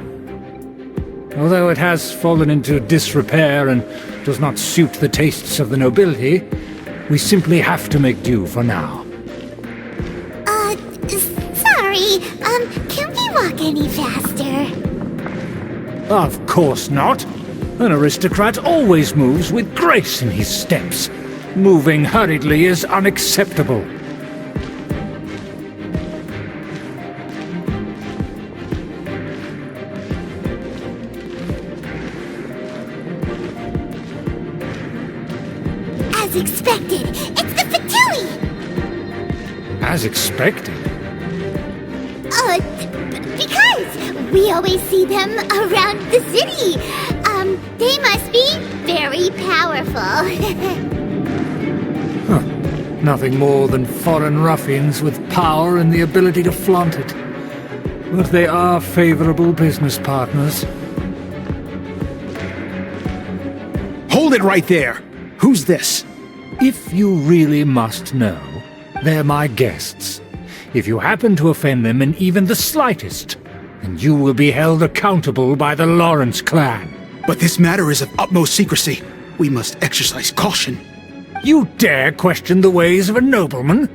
Although it has fallen into disrepair and does not suit the tastes of the nobility, we simply have to make do for now. Sorry, can we walk any faster? Of course not. An aristocrat always moves with grace in his steps. Moving hurriedly is unacceptable. As expected, it's the Fatui! As expected? Because we always see them around the city. They must be very powerful. Nothing more than foreign ruffians with power and the ability to flaunt it. But they are favorable business partners. Hold it right there! Who's this? If you really must know, they're my guests. If you happen to offend them in even the slightest, then you will be held accountable by the Lawrence clan. But this matter is of utmost secrecy. We must exercise caution. You dare question the ways of a nobleman?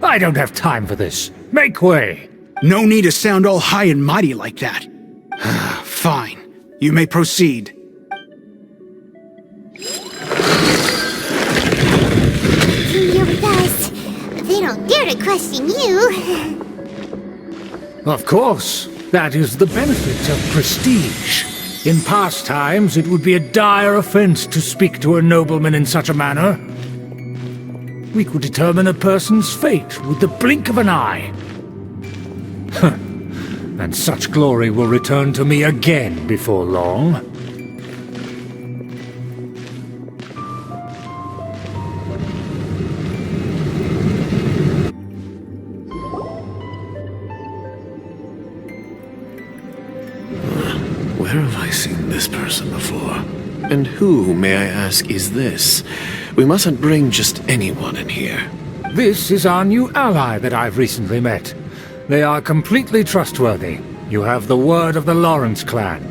I don't have time for this. Make way! No need to sound all high and mighty like that. Fine. You may proceed. You're with us. They don't dare to question you. Of course. That is the benefit of prestige. In past times, it would be a dire offense to speak to a nobleman in such a manner. We could determine a person's fate with the blink of an eye. And such glory will return to me again before long. Where have I seen this person before? And who, may I ask, is this? We mustn't bring just anyone in here. This is our new ally that I've recently met. They are completely trustworthy. You have the word of the Lawrence clan.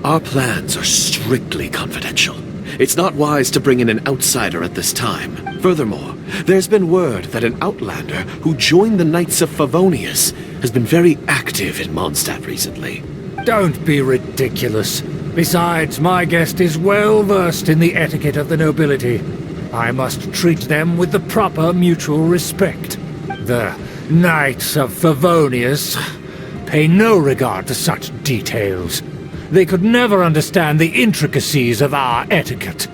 Our plans are strictly confidential. It's not wise to bring in an outsider at this time. Furthermore, there's been word that an outlander who joined the Knights of Favonius has been very active in Mondstadt recently. Don't be ridiculous. Besides, my guest is well versed in the etiquette of the nobility. I must treat them with the proper mutual respect. The Knights of Favonius pay no regard to such details. They could never understand the intricacies of our etiquette.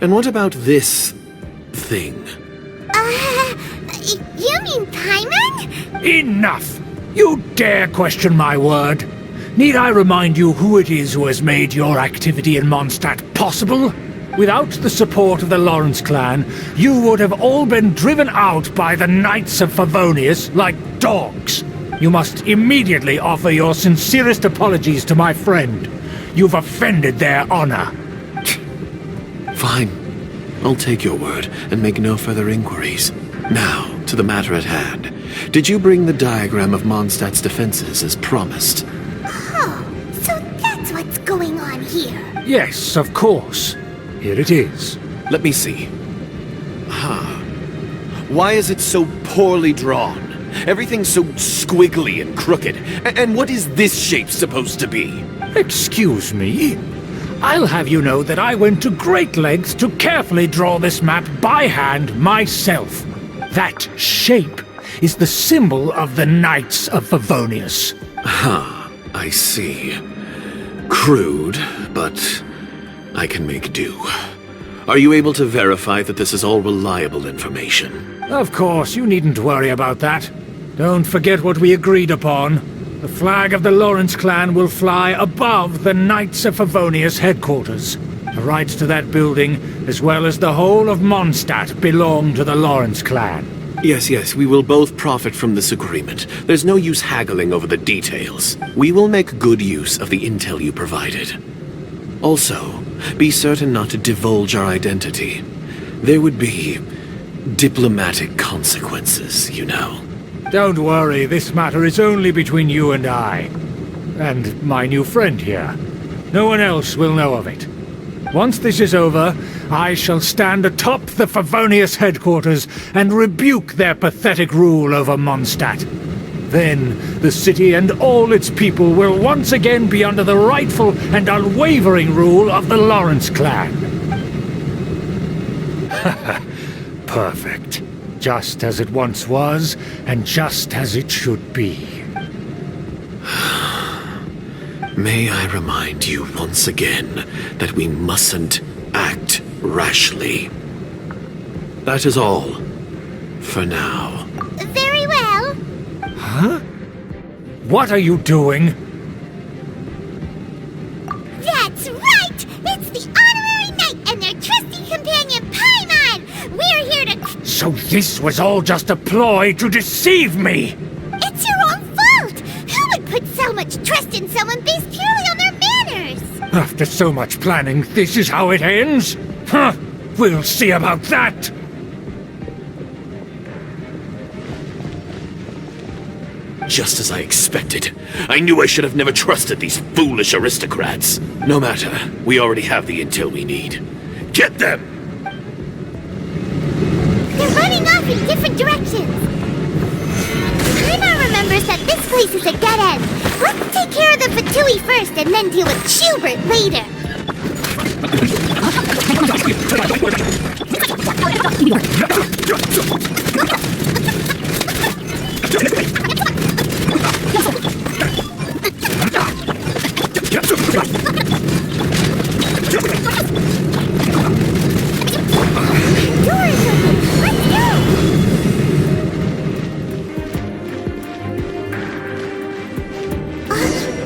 And what about this thing? You mean Paimon? Enough! You dare question my word? Need I remind you who it is who has made your activity in Mondstadt possible? Without the support of the Lawrence clan, you would have all been driven out by the Knights of Favonius like dogs. You must immediately offer your sincerest apologies to my friend. You've offended their honor. Fine. I'll take your word and make no further inquiries. Now, to the matter at hand. Did you bring the diagram of Mondstadt's defenses as promised? Oh, so that's what's going on here. Yes, of course. Here it is. Let me see. Why is it so poorly drawn? Everything's so squiggly and crooked. And what is this shape supposed to be? Excuse me? I'll have you know that I went to great lengths to carefully draw this map by hand myself. That shape is the symbol of the Knights of Favonius. I see. Crude, but I can make do. Are you able to verify that this is all reliable information? Of course, you needn't worry about that. Don't forget what we agreed upon. The flag of the Lawrence clan will fly above the Knights of Favonius headquarters. The rights to that building, as well as the whole of Mondstadt, belong to the Lawrence clan. Yes, we will both profit from this agreement. There's no use haggling over the details. We will make good use of the intel you provided. Also, be certain not to divulge our identity. There would be diplomatic consequences, you know. Don't worry, this matter is only between you and I. And my new friend here. No one else will know of it. Once this is over, I shall stand atop the Favonius headquarters and rebuke their pathetic rule over Mondstadt. Then, the city and all its people will once again be under the rightful and unwavering rule of the Lawrence clan. Perfect. Just as it once was, and just as it should be. May I remind you once again that we mustn't act rashly. That is all. For now. Very well. Huh? What are you doing? That's right! It's the honorary knight and their trusty companion, Paimon! We're here to... So this was all just a ploy to deceive me! It's your own fault! Who would put so much trust in someone based purely on their manners? After so much planning, this is how it ends? Huh! We'll see about that! Just as I expected. I knew I should have never trusted these foolish aristocrats. No matter, we already have the intel we need. Get them! They're running off in different directions. Paimon remembers that this place is a dead end. Let's take care of the Fatui first and then deal with Schubert later.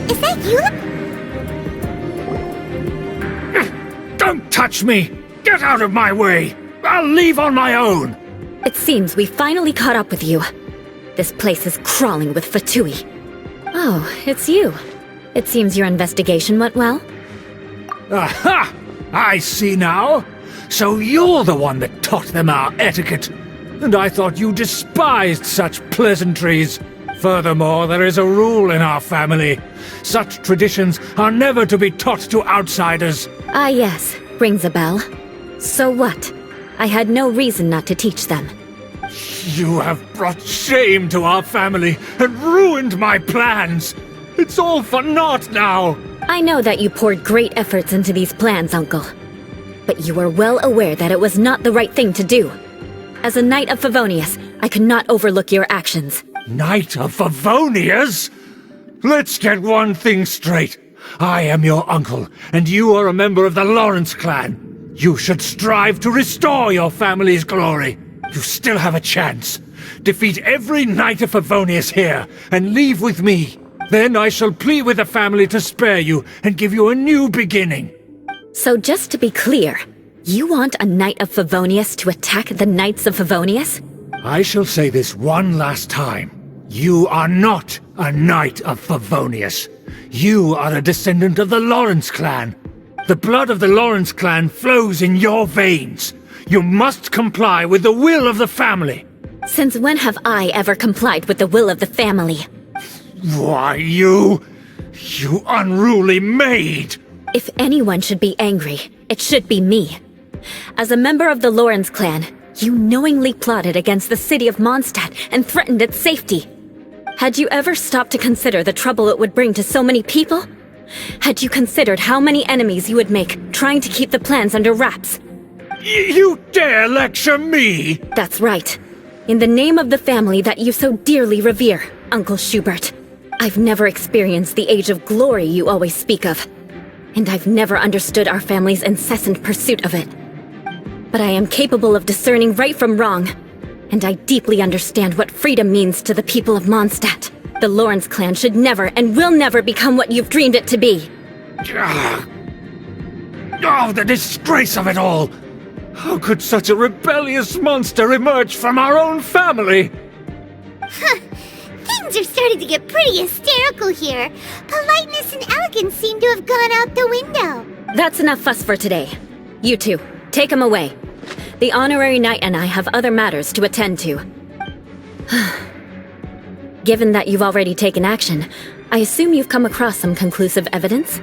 Is that Eula? Don't touch me! Get out of my way! I'll leave on my own! It seems we finally caught up with you. This place is crawling with Fatui. Oh, it's you. It seems your investigation went well. Aha! I see now. So you're the one that taught them our etiquette. And I thought you despised such pleasantries. Furthermore, there is a rule in our family. Such traditions are never to be taught to outsiders. Ah yes, rings a bell. So what? I had no reason not to teach them. You have brought shame to our family and ruined my plans. It's all for naught now. I know that you poured great efforts into these plans, Uncle. But you were well aware that it was not the right thing to do. As a Knight of Favonius, I could not overlook your actions. Knight of Favonius? Let's get one thing straight. I am your uncle, and you are a member of the Lawrence clan. You should strive to restore your family's glory. You still have a chance. Defeat every Knight of Favonius here, and leave with me. Then I shall plead with the family to spare you and give you a new beginning. So just to be clear, you want a Knight of Favonius to attack the Knights of Favonius? I shall say this one last time. You are not a Knight of Favonius. You are a descendant of the Lawrence clan. The blood of the Lawrence clan flows in your veins. You must comply with the will of the family. Since when have I ever complied with the will of the family? Why, you unruly maid! If anyone should be angry, it should be me. As a member of the Lawrence clan, you knowingly plotted against the city of Mondstadt and threatened its safety. Had you ever stopped to consider the trouble it would bring to so many people? Had you considered how many enemies you would make trying to keep the plans under wraps? You dare lecture me? That's right. In the name of the family that you so dearly revere, Uncle Schubert. I've never experienced the age of glory you always speak of. And I've never understood our family's incessant pursuit of it. But I am capable of discerning right from wrong. And I deeply understand what freedom means to the people of Mondstadt. The Lawrence clan should never and will never become what you've dreamed it to be. Oh, the disgrace of it all! How could such a rebellious monster emerge from our own family? Things are starting to get pretty hysterical here. Politeness and elegance seem to have gone out the window. That's enough fuss for today. You two, take him away. The honorary knight and I have other matters to attend to. Given that you've already taken action, I assume you've come across some conclusive evidence?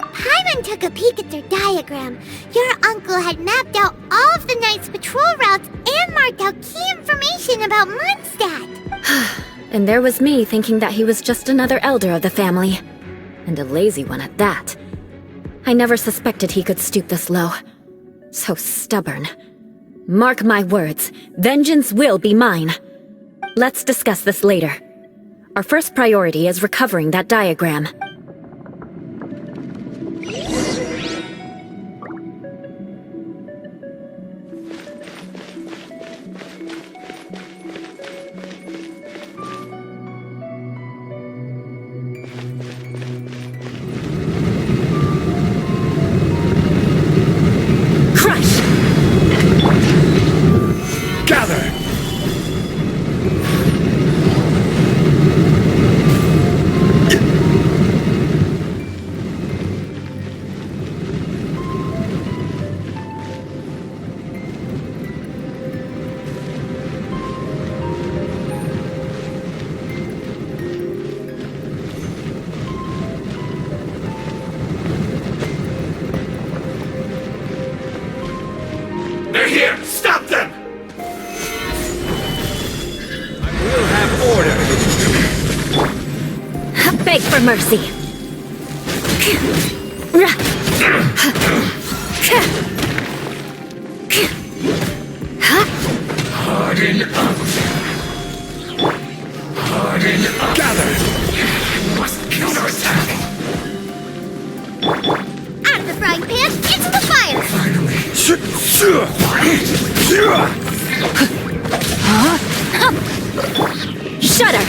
Paimon took a peek at their diagram. Your uncle had mapped out all of the Knight's patrol routes and marked out key information about Mondstadt. And there was me thinking that he was just another elder of the family. And a lazy one at that. I never suspected he could stoop this low. So stubborn. Mark my words, vengeance will be mine. Let's discuss this later. Our first priority is recovering that diagram. here! Stop them! We'll have order. Beg for mercy. Harden up. Harden up. Gather! Must counterattack! Out of the frying pan, into the fire! Finally. Shudder!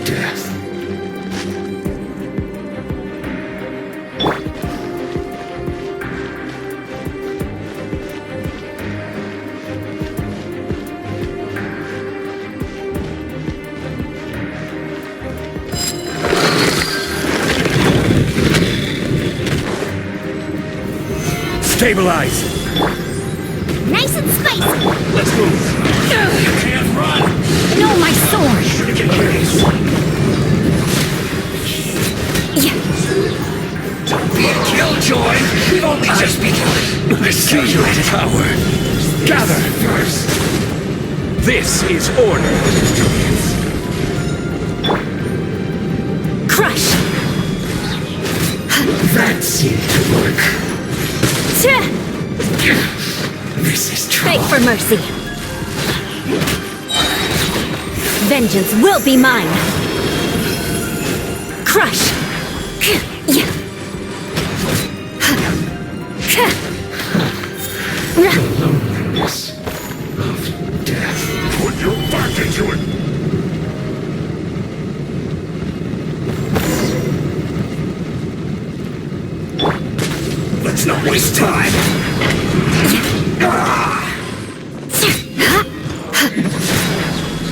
Death. Stabilize! Nice and spicy! Let's move. You can't run. No, my sword! Should get curious. Don't be a killjoy. We've only just begun. I see your power. Gather! First. This is order. Crush! That seemed to work. This is Beg trouble. for mercy. Vengeance will be mine. Crush! Loneliness of death. Put your back into it. Let's not waste time.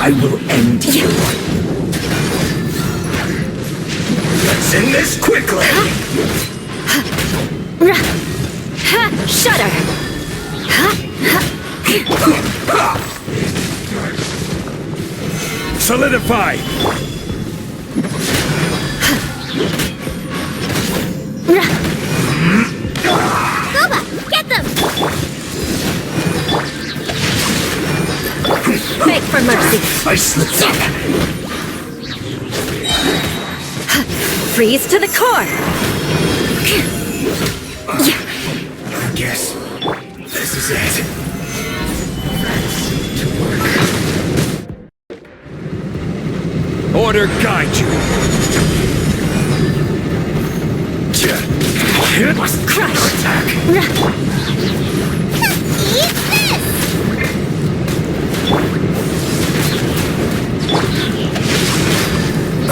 I will end you. Let's end this quickly. Shudder! Solidify! Boba, get them! Beg for mercy. I slipped up. Freeze to the core. I guess this is it. That seemed to work. Order guide you. Must crush. Attack. Eat this!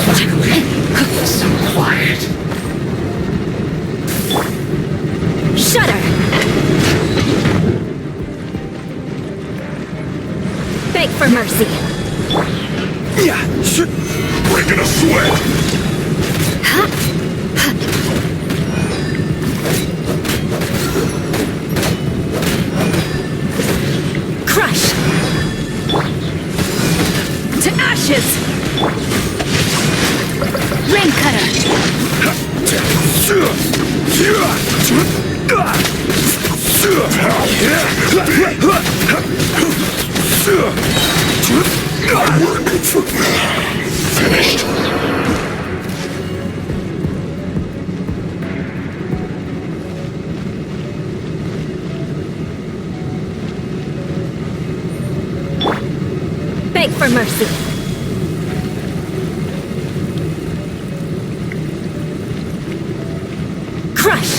Finally, so quiet. Shudder! Beg for mercy. Breaking a sweat. Crush! To ashes! Rain cutter! Finished. Beg for mercy. Crush!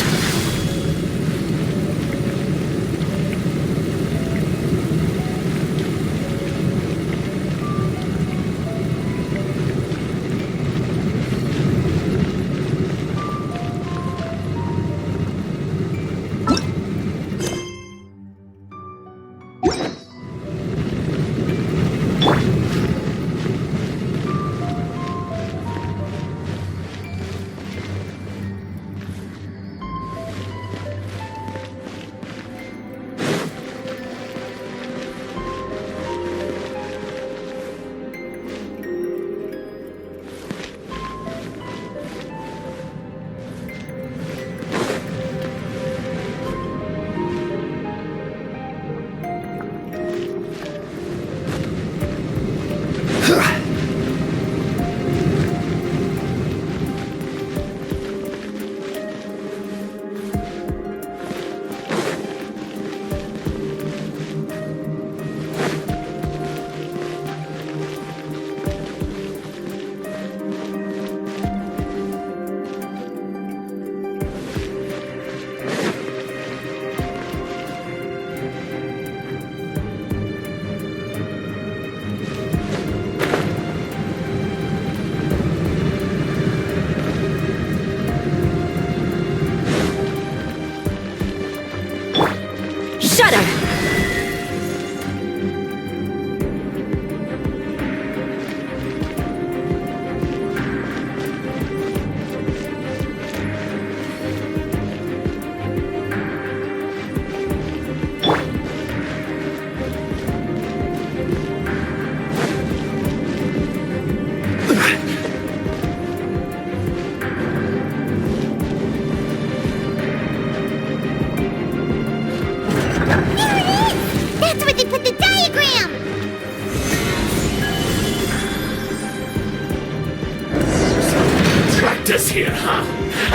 here, huh?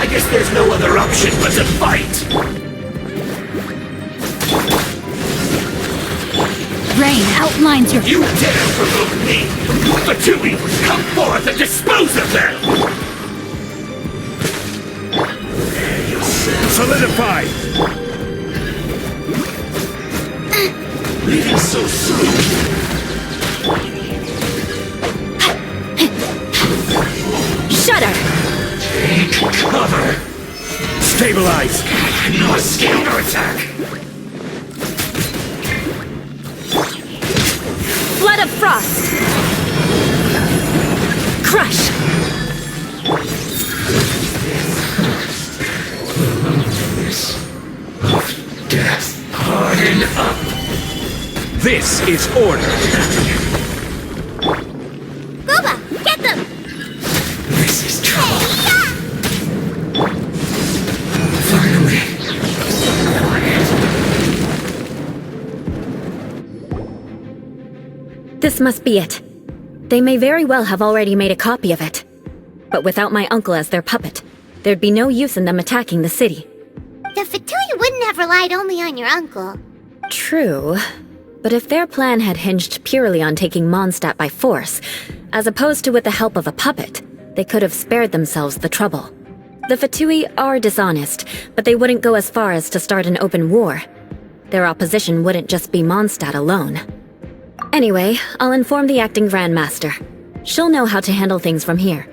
I guess there's no other option but to fight! Rain outlines your... You dare provoke me! Fatui, come forth and dispose of them! Solidify! Leaving so soon! Shudder! Take cover! Stabilize! No escape or attack! Flood of frost! Crush! Death, harden up! This is order! Gooba, get them! This is trouble! Yeah! Finally! This must be it. They may very well have already made a copy of it. But without my uncle as their puppet, there'd be no use in them attacking the city. The Fatui wouldn't have relied only on your uncle. True. But if their plan had hinged purely on taking Mondstadt by force, as opposed to with the help of a puppet, they could have spared themselves the trouble. The Fatui are dishonest, but they wouldn't go as far as to start an open war. Their opposition wouldn't just be Mondstadt alone. Anyway, I'll inform the acting Grandmaster. She'll know how to handle things from here.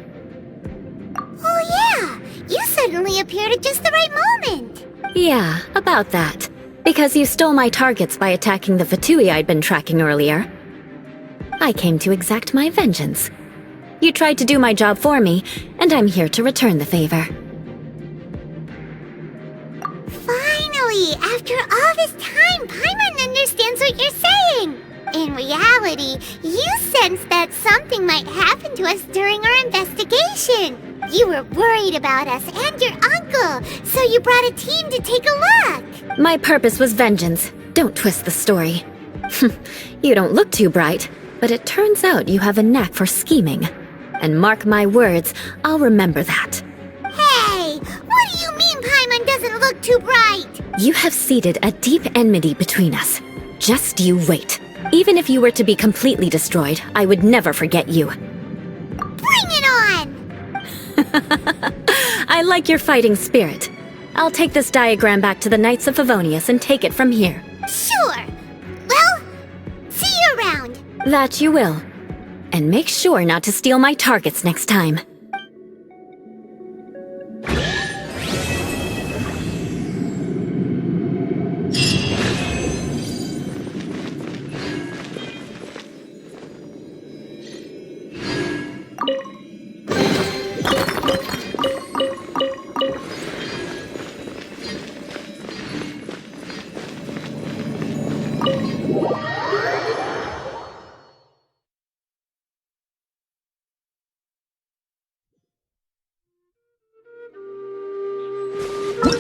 Oh yeah! You suddenly appeared at just the right moment! Yeah, about that. Because you stole my targets by attacking the Fatui I'd been tracking earlier. I came to exact my vengeance. You tried to do my job for me, and I'm here to return the favor. Finally! After all this time, Paimon understands what you're saying! In reality, you sensed that something might happen to us during our investigation. You were worried about us and your uncle, so you brought a team to take a look. My purpose was vengeance. Don't twist the story. You don't look too bright, but it turns out you have a knack for scheming. And mark my words, I'll remember that. Hey, what do you mean Paimon doesn't look too bright? You have seeded a deep enmity between us. Just you wait. Even if you were to be completely destroyed, I would never forget you. Bring it on! I like your fighting spirit. I'll take this diagram back to the Knights of Favonius and take it from here. Sure. Well, see you around. That you will. And make sure not to steal my targets next time.